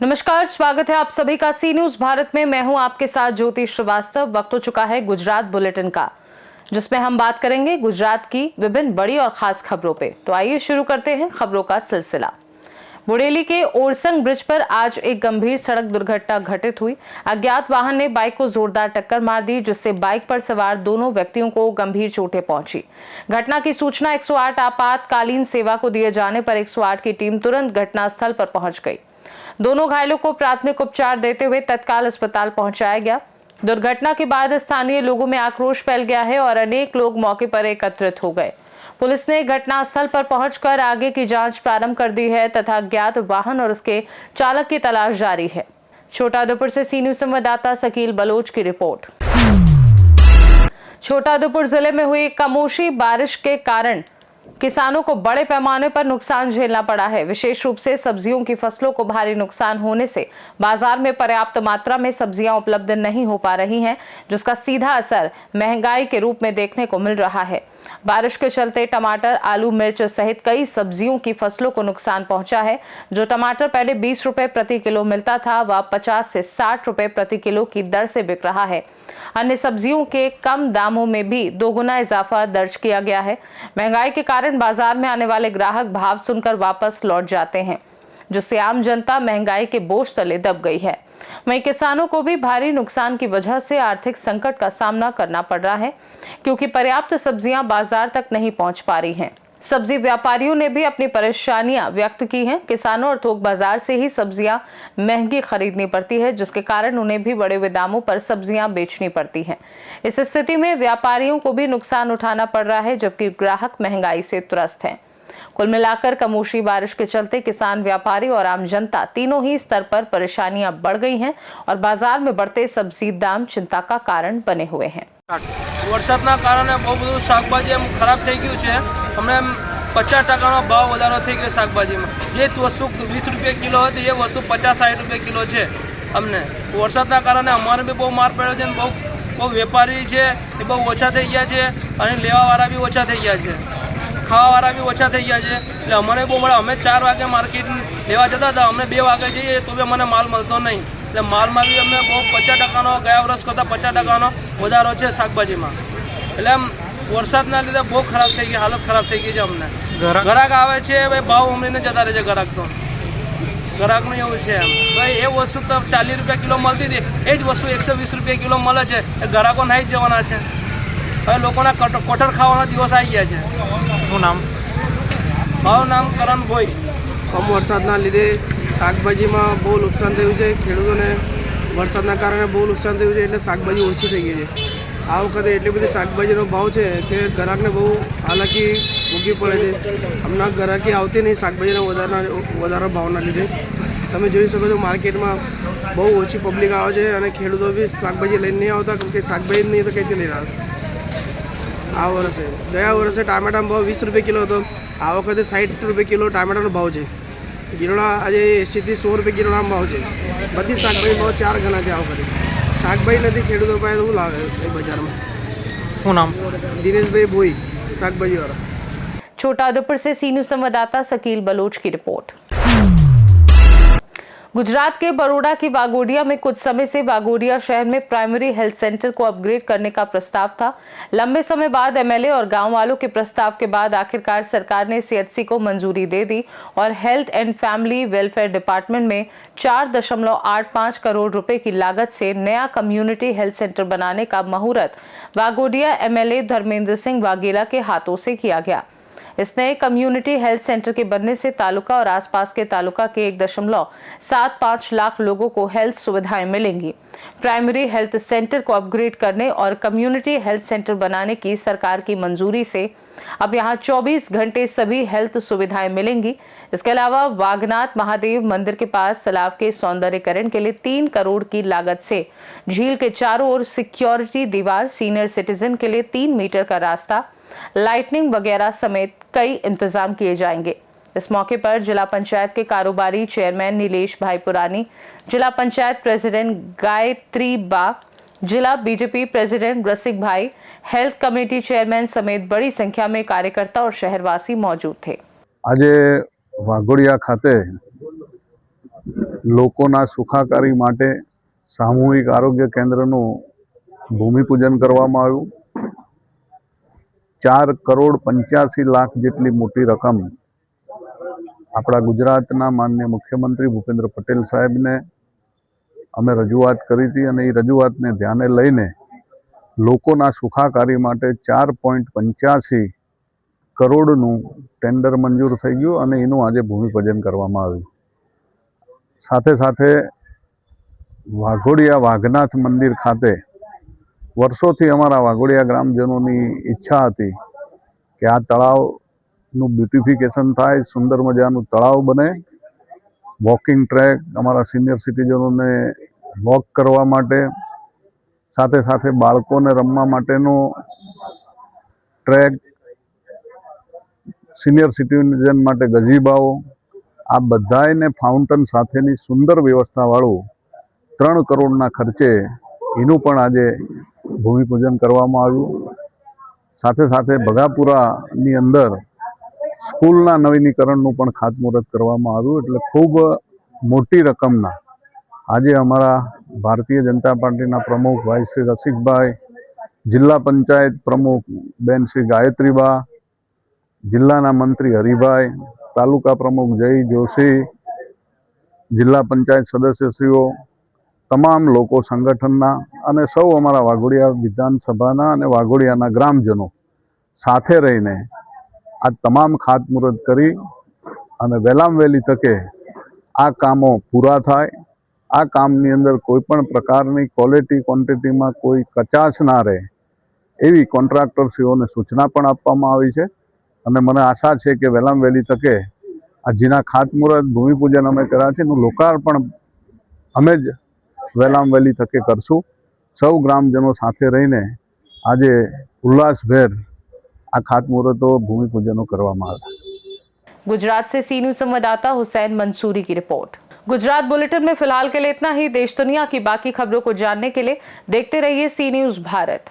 नमस्कार, स्वागत है आप सभी का सी न्यूज भारत में। मैं हूं आपके साथ ज्योति श्रीवास्तव। वक्त हो चुका है गुजरात बुलेटिन का, जिसमें हम बात करेंगे गुजरात की विभिन्न बड़ी और खास खबरों पे। तो आइए शुरू करते हैं खबरों का सिलसिला। बुरेली के ओरसंग ब्रिज पर आज एक गंभीर सड़क दुर्घटना घटित हुई। अज्ञात वाहन ने बाइक को जोरदार टक्कर मार दी, जिससे बाइक पर सवार दोनों व्यक्तियों को गंभीर चोटें पहुंची। घटना की सूचना 108 आपातकालीन सेवा को दिए जाने पर 108 की टीम तुरंत घटनास्थल पर पहुंच गई। दोनों घायलों को प्राथमिक उपचार देते हुए तत्काल अस्पताल पहुंचाया गया। दुर्घटना के बाद स्थानीय लोगों में आक्रोश फैल गया है और अनेक लोग मौके पर एकत्रित हो गए। पुलिस ने घटनास्थल पर पहुंचकर आगे की जांच प्रारंभ कर दी है तथा अज्ञात वाहन और उसके चालक की तलाश जारी है। छोटाउदेपुर से सी न्यूज संवाददाता शकील बलोच की रिपोर्ट। छोटाउदेपुर जिले में हुई कमोशी बारिश के कारण किसानों को बड़े पैमाने पर नुकसान झेलना पड़ा है। विशेष रूप से सब्जियों की फसलों को भारी नुकसान होने से बाजार में पर्याप्त मात्रा में सब्जियां उपलब्ध नहीं हो पा रही हैं, जिसका सीधा असर महंगाई के रूप में देखने को मिल रहा है। बारिश के चलते टमाटर, आलू, मिर्च सहित कई सब्जियों की फसलों को नुकसान पहुंचा है। जो टमाटर पहले 20 रुपए प्रति किलो मिलता था, वह 50 से 60 रुपए प्रति किलो की दर से बिक रहा है। अन्य सब्जियों के कम दामों में भी दोगुना इजाफा दर्ज किया गया है। महंगाई के कारण बाजार में आने वाले ग्राहक भाव सुनकर वापस लौट जाते हैं, जिससे आम जनता महंगाई के बोझ तले दब गई है। वहीं किसानों को भी भारी नुकसान की वजह से आर्थिक संकट का सामना करना पड़ रहा है, क्योंकि पर्याप्त सब्जियां बाजार तक नहीं पहुंच पा रही हैं। सब्जी व्यापारियों ने भी अपनी परेशानियां व्यक्त की हैं। किसानों और थोक बाजार से ही सब्जियां महंगी खरीदनी पड़ती है, जिसके कारण उन्हें भी बड़े दामों पर सब्जियां बेचनी पड़ती हैं। इस स्थिति में व्यापारियों को भी नुकसान उठाना पड़ रहा है, जबकि ग्राहक महंगाई से त्रस्त हैं। कुल मिलाकर कमोशी बारिश के चलते किसान, व्यापारी और आम जनता तीनों ही स्तर पर परेशानियां बढ़ गई हैं और बाजार में बढ़ते सब्जी दाम चिंता का कारण बने हुए हैं। વરસાદના કારણે બહુ બધું શાકભાજી એમ ખરાબ થઈ ગયું છે। અમને 50% ભાવ વધારો થઈ ગયો શાકભાજીમાં। જે વસ્તુ 20 રૂપિયા કિલો હતી એ વસ્તુ 50-60 રૂપિયા કિલો છે। અમને વરસાદના કારણે અમારે બી બહુ માર પડ્યો છે। બહુ વેપારી છે એ બહુ ઓછા થઈ ગયા છે અને લેવાવાળા બી ઓછા થઈ ગયા છે, ખાવાવાળા બી ઓછા થઈ ગયા છે। એટલે અમને બહુ મળે। અમે 4 વાગે માર્કેટ લેવા જતા હતા, અમને 2 વાગે જઈએ તો બી અમને માલ મળતો નહીં। એટલે માલમાં બી અમને બહુ 50%નો ગયા વર્ષ કરતાં 50%નો વધારો છે શાકભાજીમાં। એટલે આમ વરસાદના લીધે બહુ ખરાબ થઈ ગઈ, હાલત ખરાબ થઈ ગઈ છે અમને। ગ્રાહક આવે છે ભાઈ, ભાવ ઉમરીને જતા રહે છે ગ્રાહક। તો ગ્રાહકનું એવું છે એમ ભાઈ, એ વસ્તુ તો 40 રૂપિયા કિલો મળતી હતી, એ જ વસ્તુ 120 રૂપિયા કિલો મળે છે। એ ગ્રાહકો નહીં જ જવાના છે। હવે લોકોના કોઠર ખાવાના દિવસ આવી ગયા છે। શું નામ? મારું નામ કરણ ભોઈ। કમ વરસાદના લીધે શાકભાજીમાં બહુ નુકસાન થયું છે। ખેડૂતોને વરસાદના કારણે બહુ નુકસાન થયું છે, એટલે શાકભાજી ઓછી થઈ ગઈ છે। આ વખતે એટલી બધી શાકભાજીનો ભાવ છે કે ગ્રાહકને બહુ હાલાકી ભોગવી પડે છે। હમણાં ગ્રાહકી આવતી નહીં શાકભાજીના વધારા ભાવના લીધે। તમે જોઈ શકો છો માર્કેટમાં બહુ ઓછી પબ્લિક આવે છે અને ખેડૂતો બી શાકભાજી લઈને નહીં આવતા, કેમ કે શાકભાજી નહીં તો ક્યાંથી લઈને આવતા। આ વર્ષે ગયા વર્ષે ટામેટાનો ભાવ 20 રૂપિયા કિલો હતો, આ વખતે 60 રૂપિયા કિલો ટામેટાનો ભાવ છે। ગીરોડા આજે 80 થી 100 રૂપિયા કિલોના ભાવ છે। બધી શાકભાજી ભાવ 4 ગણા છે। આ વખતે શાકભાજી નથી, ખેડૂતો પાસે તો લાવે એ બજારમાં। શું નામ? દિનેશભાઈ ભોઈ, શાકભાજીવાળા। छोटाउदेपुर से सी न्यूज संवाददाता शकील बलोच की रिपोर्ट। गुजरात के बड़ौदा की वागोडिया में कुछ समय से वागोडिया शहर में प्राइमरी हेल्थ सेंटर को अपग्रेड करने का प्रस्ताव था। लंबे समय बाद एमएलए और गांव वालों के प्रस्ताव के बाद आखिरकार सरकार ने सीएचसी को मंजूरी दे दी और health and family welfare department में 4.85 करोड़ रुपए की लागत से नया कम्युनिटी हेल्थ सेंटर बनाने का मुहूर्त वागोडिया एमएलए धर्मेंद्र सिंह वाघेला के हाथों से किया गया। इस नए कम्युनिटी हेल्थ सेंटर के बनने से तालुका और आसपास के तालुका के 1.75 लाख लोगों को हेल्थ सुविधाएं मिलेंगी। प्राइमरी हेल्थ सेंटर को अपग्रेड करने और कम्युनिटी हेल्थ सेंटर बनाने की सरकार की मंजूरी से अब यहां 24 घंटे सभी हेल्थ सुविधाएं मिलेंगी। इसके अलावा वागनाथ महादेव मंदिर के पास तालाब के सौंदर्यीकरण के लिए 3 करोड़ की लागत से झील के चारों ओर सिक्योरिटी दीवार, सीनियर सिटीजन के लिए 3 मीटर का रास्ता, लाइटनिंग वगैरह समेत कई इंतजाम किए जाएंगे। इस मौके पर जिला पंचायत के कारोबारी चेयरमैन नीलेश भाई पुरानी, जिला पंचायत प्रेसिडेंट गायत्री बा, जिला बीजेपी प्रेसिडेंट रसिक भाई, हेल्थ कमेटी चेयरमैन समेत बड़ी संख्या में कार्यकर्ता और शहरवासी मौजूद थे। આજે વાઘોડિયા ખાતે લોકોના સુખાકારી માટે સામૂહિક આરોગ્ય કેન્દ્રનું ભૂમિપૂજન કરવામાં આવ્યું। 4,85,00,000 જેટલી મોટી રકમ આપણા ગુજરાતના માનનીય મુખ્યમંત્રી ભૂપેન્દ્ર પટેલ સાહેબને અમે રજૂઆત કરી હતી અને એ રજૂઆતને ધ્યાને લઈને લોકોના સુખાકારી માટે 4.85 કરોડનું ટેન્ડર મંજૂર થઈ ગયું અને એનું આજે ભૂમિપૂજન કરવામાં આવ્યું। સાથે સાથે વાઘોડિયા વાઘનાથ મંદિર ખાતે વર્ષોથી અમારા વાઘોડિયા ગ્રામજનોની ઈચ્છા હતી કે આ તળાવનું બ્યુટિફિકેશન થાય, સુંદર મજાનું તળાવ બને, વોકિંગ ટ્રેક અમારા સિનિયર સિટીઝનોને વોક કરવા માટે, સાથે સાથે બાળકોને રમવા માટેનો ટ્રેક, સિનિયર સિટીઝન માટે ગજીબાઓ, આ બધાયને ફાઉન્ટન સાથેની સુંદર વ્યવસ્થાવાળું 3 કરોડના ખર્ચે એનું પણ આજે ભૂમિપૂજન કરવામાં આવ્યું। સાથે સાથે ભગાપુરાની અંદર સ્કૂલના નવીનીકરણનું પણ ખાતમુહૂર્ત કરવામાં આવ્યું। એટલે ખૂબ મોટી રકમના આજે અમારા ભારતીય જનતા પાર્ટીના પ્રમુખ ભાઈ શ્રી રસિકભાઈ, જિલ્લા પંચાયત પ્રમુખ બેન શ્રી ગાયત્રીબા, જિલ્લાના મંત્રી હરિભાઈ, તાલુકા પ્રમુખ જય જોશી, જિલ્લા પંચાયત સદસ્યશ્રીઓ, તમામ લોકો સંગઠનના અને સૌ અમારા વાઘોડિયા વિધાનસભાના અને વાઘોડિયાના ગ્રામજનો સાથે રહીને આ તમામ ખાતમુહૂર્ત કરી અને વહેલામાં વહેલી તકે આ કામો પૂરા થાય, આ કામની અંદર કોઈ પણ પ્રકારની ક્વોલિટી ક્વોન્ટિટીમાં કોઈ કચાશ ના રહે એવી કોન્ટ્રાક્ટરશ્રીઓને સૂચના પણ આપવામાં આવી છે અને મને આશા છે કે વહેલામાં વહેલી તકે આ જેના ખાતમુહૂર્ત ભૂમિપૂજન અમે કર્યા છે એનું લોકાર્પણ અમે જ વહેલામાં વહેલી તકે કરશું। સૌ ગ્રામજનો સાથે રહીને આજે ઉલ્લાસભેર આ ખાતમુહૂર્તો ભૂમિપૂજનો કરવામાં આવ્યા। गुजरात से सी न्यूज संवाददाता हुसैन मंसूरी की रिपोर्ट। गुजरात बुलेटिन में फिलहाल के लिए इतना ही। देश दुनिया की बाकी खबरों को जानने के लिए देखते रहिए सी न्यूज भारत।